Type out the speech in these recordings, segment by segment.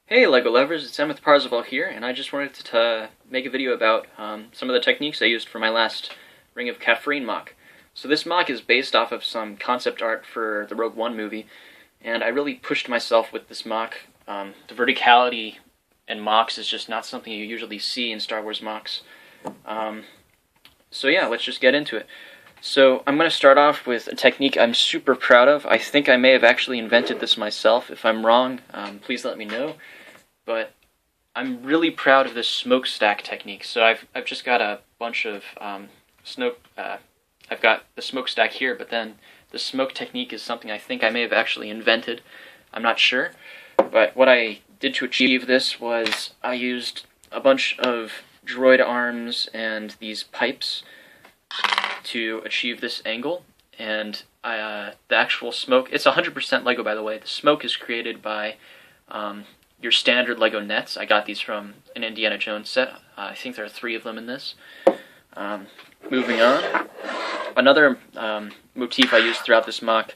Hey LEGO lovers, it's Emmett Parzival here, and I just wanted to make a video about some of the techniques I used for my last Ring of Kafrene mock. So this mock is based off of some concept art for the Rogue One movie, and I really pushed myself with this mock. The verticality in mocks is just not something you usually see in Star Wars mocks. So yeah, let's just get into it. So I'm going to start off with a technique I'm super proud of. I think I may have actually invented this myself. If I'm wrong, please let me know. But I'm really proud of this smokestack technique. So I've just got a bunch of I've got the smokestack here, but then the smoke technique is something I think I may have actually invented. I'm not sure. But what I did to achieve this was I used a bunch of droid arms and these pipes to achieve this angle, and the actual smoke, it's 100% Lego by the way. The smoke is created by your standard Lego nets. I got these from an Indiana Jones set. I think there are 3 of them in this. Moving on, another motif I used throughout this mock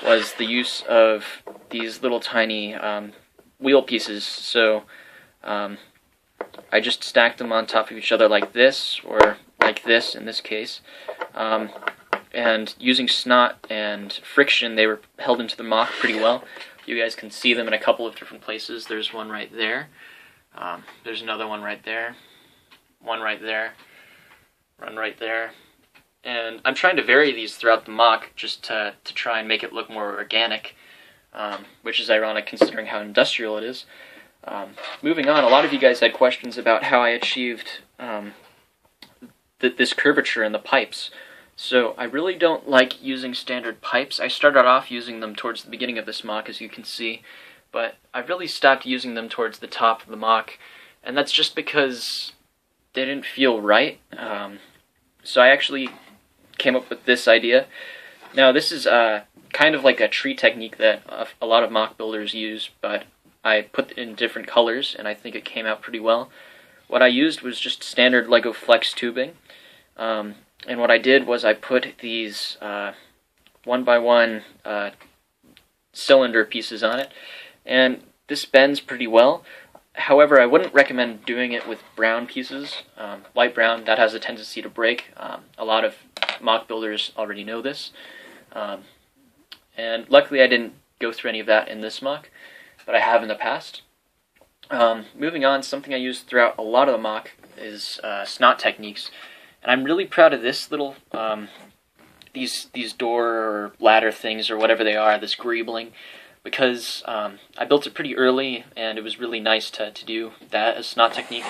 was the use of these little tiny wheel pieces. So I just stacked them on top of each other like this, or like this in this case, and using snot and friction they were held into the mock pretty well. You guys can see them in a couple of different places. There's one right there, there's another one right there, one right there, one right there, and I'm trying to vary these throughout the mock just to try and make it look more organic, which is ironic considering how industrial it is. Moving on, a lot of you guys had questions about how I achieved this curvature in the pipes. So I really don't like using standard pipes. I started off using them towards the beginning of this mock, as you can see, but I really stopped using them towards the top of the mock, and that's just because they didn't feel right. So I actually came up with this idea. Now this is kind of like a tree technique that a lot of mock builders use, but I put it in different colors, and I think it came out pretty well. What I used was just standard Lego flex tubing, and what I did was I put these 1x1 cylinder pieces on it, and this bends pretty well. However, I wouldn't recommend doing it with brown pieces. Light brown, that has a tendency to break. A lot of mock builders already know this, and luckily I didn't go through any of that in this mock, but I have in the past. Moving on, something I use throughout a lot of the mock is snot techniques, and I'm really proud of this little these door or ladder things or whatever they are, this greebling, because I built it pretty early, and it was really nice to do that as snot technique.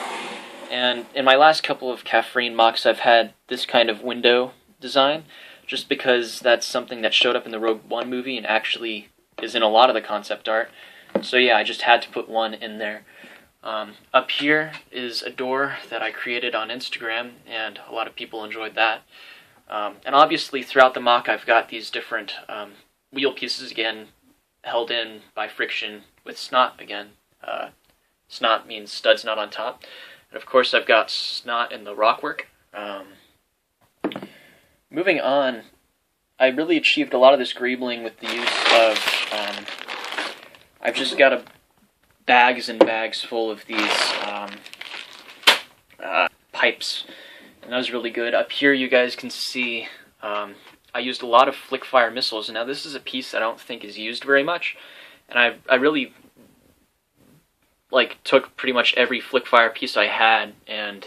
And in my last couple of Kafrene mocks, I've had this kind of window design, just because that's something that showed up in the Rogue One movie and actually is in a lot of the concept art. So yeah, I just had to put one in there. Up here is a door that I created on Instagram, and a lot of people enjoyed that. And obviously throughout the mock I've got these different wheel pieces, again, held in by friction with snot again. Snot means studs not on top. And of course I've got snot in the rockwork. Moving on, I really achieved a lot of this greebling with the use of I've just got bags and bags full of these pipes, and that was really good. Up here you guys can see I used a lot of flick fire missiles, and now this is a piece I don't think is used very much, and I really took pretty much every flick fire piece I had and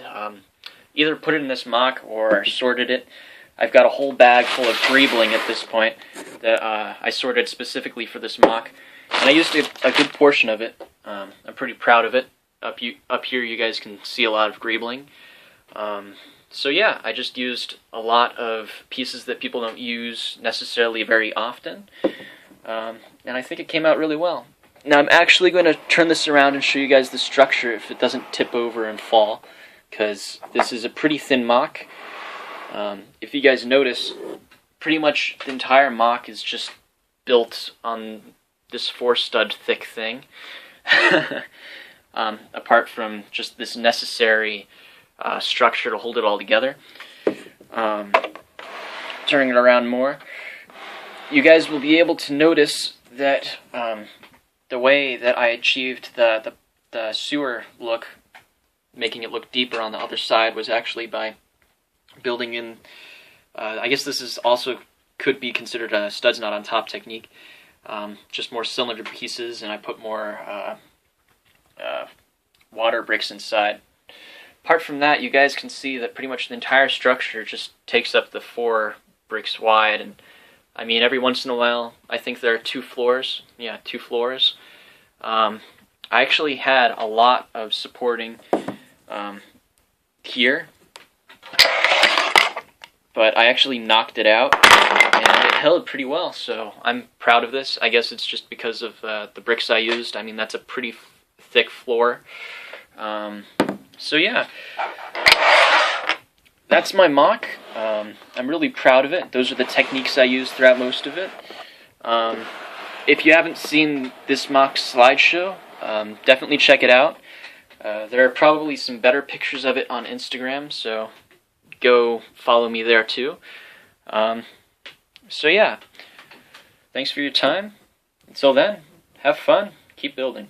either put it in this mock or sorted it. I've got a whole bag full of greebling at this point that I sorted specifically for this mock. And I used a good portion of it. I'm pretty proud of it. Up here you guys can see a lot of greebling. So yeah, I just used a lot of pieces that people don't use necessarily very often. And I think it came out really well. Now I'm actually going to turn this around and show you guys the structure if it doesn't tip over and fall, because this is a pretty thin mock. If you guys notice, pretty much the entire mock is just built on this 4-stud thick thing, apart from just this necessary structure to hold it all together. Turning it around more, you guys will be able to notice that the way that I achieved the sewer look, making it look deeper on the other side, was actually by building in, I guess this is also could be considered a studs not on top technique, just more cylinder pieces, and I put more water bricks inside. Apart from that, you guys can see that pretty much the entire structure just takes up the 4 bricks wide, and I mean, every once in a while, I think there are 2 floors. Yeah, 2 floors. I actually had a lot of supporting here, but I actually knocked it out, and it held pretty well, so I'm proud of this. I guess it's just because of the bricks I used. I mean, that's a pretty thick floor. So yeah, that's my mock. I'm really proud of it. Those are the techniques I used throughout most of it. If you haven't seen this mock slideshow, definitely check it out. There are probably some better pictures of it on Instagram, so go follow me there too. So yeah, thanks for your time. Until then, have fun, keep building.